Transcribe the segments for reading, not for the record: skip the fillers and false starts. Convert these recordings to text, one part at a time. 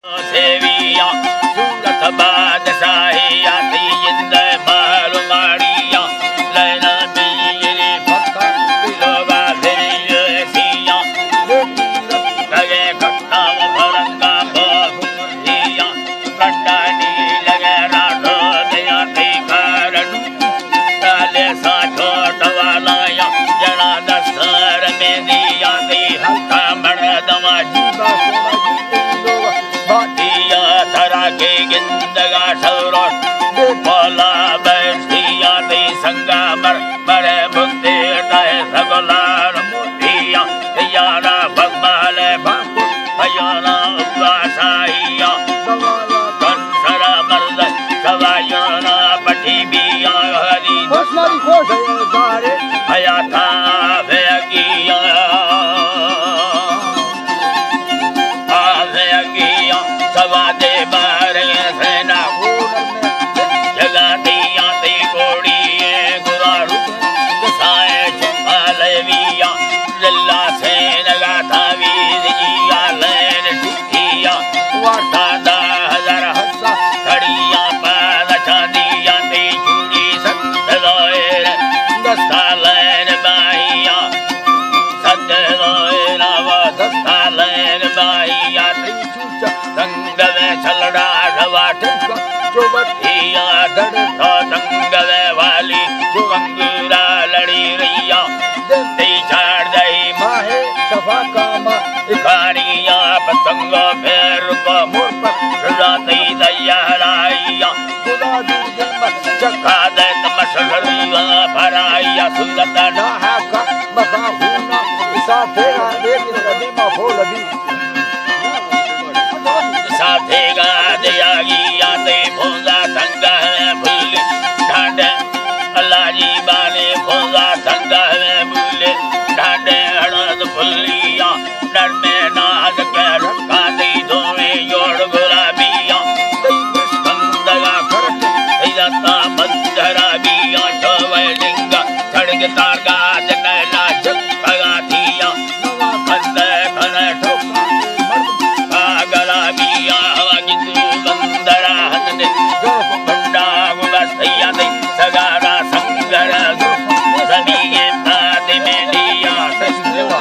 सेविया सूरत बादशाहिया तीन मालू मारिया लैना मेरे पक्का दिलोगा तेरे सिया लगे कट्टा भरंगा बहुरिया कट्टानी लगे राठो दया ते कारण डाले सा छोट वाला या जना दस्तर में दिया ते हल्का मर्दमा जीवा बाटिया धरा के गिंदगा शौरोट बोला बैठिया ते संगा मरे मुक्ति तय सगुलार मुठिया याना भगमाले भाकु भयाना उपवासाइया कंसरा मर्द सवायाना पठी बिया हरी मारी खोश जारे भया था भयगिया सवा दे बारे सेना जगा दिया ते कोड़ी गुरारू साए छालविया लल्ला से लगा था वीरिया लेन ठिया वाटा दा हजार हंसा खड़िया पाला चांदिया ते चूड़ी सत्तलोए दस्ता लेन बाइया सत्तलोए रावा दस्ता लेन बाइया संगवे चलड़ा ढवाट जो बठिया धड़ था संगवे वाली जो अंगूरा लड़ी रैया दे झाड़ दई माहे सफा कामा इखानिया पतंगा फेर को मोर पर राती दैया राइया खुदा दुर्गे मत चखा दे तमशरिया भराइया सुंदर ना है का बसा हुना इसा तेरा देख रबी मा फोलबी साथे गादया गिया ते भोंगा संगा में भूल ढांडे अल्लाह जी बाने भोंगा संगा में भूल ढांडे हड़द फुलिया डर में नाज के रखा दे दोवे योड़ गुलाबिया दई बंदगा करत दईता मंदरा बिया चवे डिंगा खड़ग तार गाज नैला जग भगा थिया नवा खंदे खने ठोका गला बिया गिंदू बंदरा हदने गोप बंडा गुबसैया दे सगारा संगर जमीए ताते में दिया ससदेवा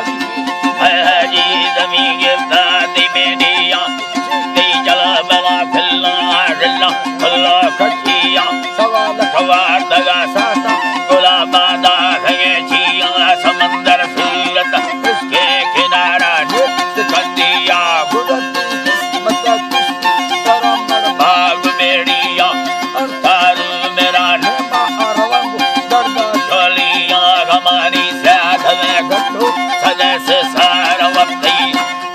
है जी जमीए ताते में दिया दे चला बला फिल्ला हल्ला हल्ला कठिया सवाल खवार दगा साता गुलाबा दा है छिया समंदर सूरत उसके किनारा नित कंदिया गुदत भाग बेड़िया तारू मेरा मा अरवंग दर्दा चलिया हमारी साथ में गट्टू सजे से सारा वक्ती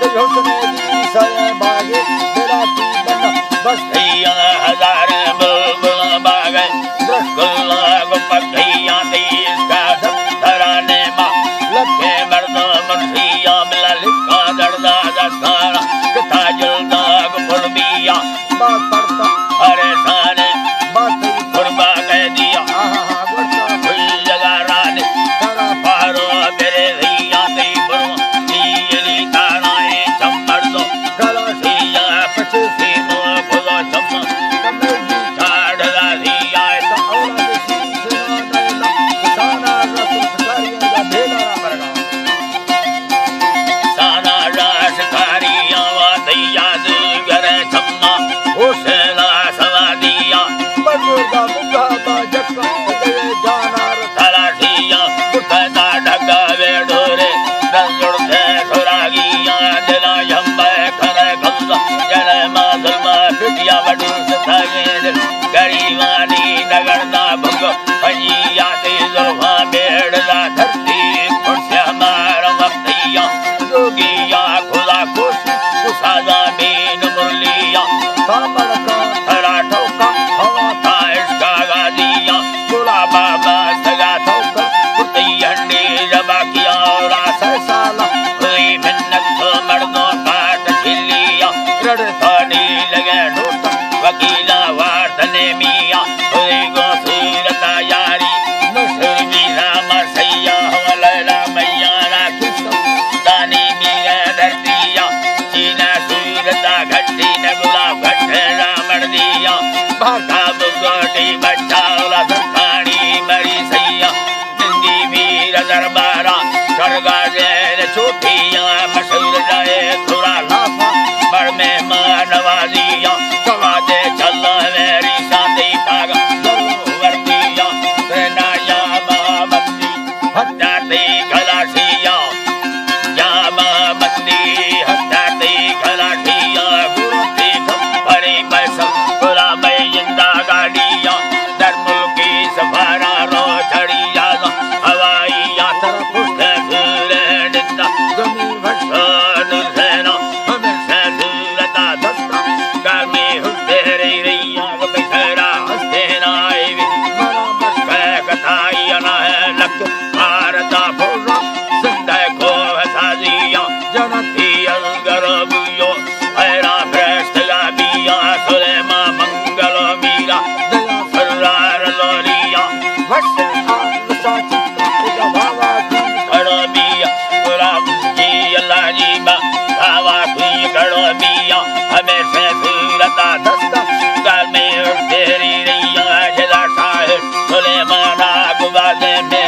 ते होसने दी सरे भागे तेरा ती बना बस भैया हजार बुलबुल बागे गुल्ला गुपतिया तीस का धराने मा लखे मर्दों मुर्शिया मिला लिखा दर्दा दस्तारा कथा जलदा गुफुल बिया बात पड़ता अरे साने बात कुर्बा कह दिया आहा गोटा फुल जगा राने तारा पारो मेरे भैया ते बरो नीली ताराए चम्मर दो गला भैया पचे सी नो फुलो चम्मा कमेजी छाड़ दिया ता औला देसी सेना नैला साना रतन सकारिया दा भेला मरना साना रास कारिया वा दैया घर चम्मा होशला सवादिया मनुगा मुगा बा जक्का ते जानार तलाशिया उठता ढगा वेडोरे रंजुड़ से सुरागिया दिला यम्बे खरे खल्ला जले माधुमा पिटिया वडू सतागे गरीवानी नगरदा भंग भजिया ते जुल्फा बेड़ला धरती खुर्से हमारा वक्तिया जोगिया खुदा खुश कुसादा बीन मुरलिया कामड़ का हरा ठोका हवा था इसका गादिया गुलाबा सगा ठोका कुर्ती हंडी जबा किया और आशा साला कोई मिन्नत तो मर्दों काट छिलिया रड़ थाड़ी लगे नोटा वकीला वार्तने मिया कोई गो सूरता यारी मशहूर मीरा मसैया लैला मैया राखी दानी मिया धरतिया चीना सूरता घट्टी नगो गुलाम जी अल्लाह जी बा बाबा तुई कड़ो बिया हमें से सूरता दस्ता घर में तेरी रैया जदा साहिब सुलेमाना गुबादे में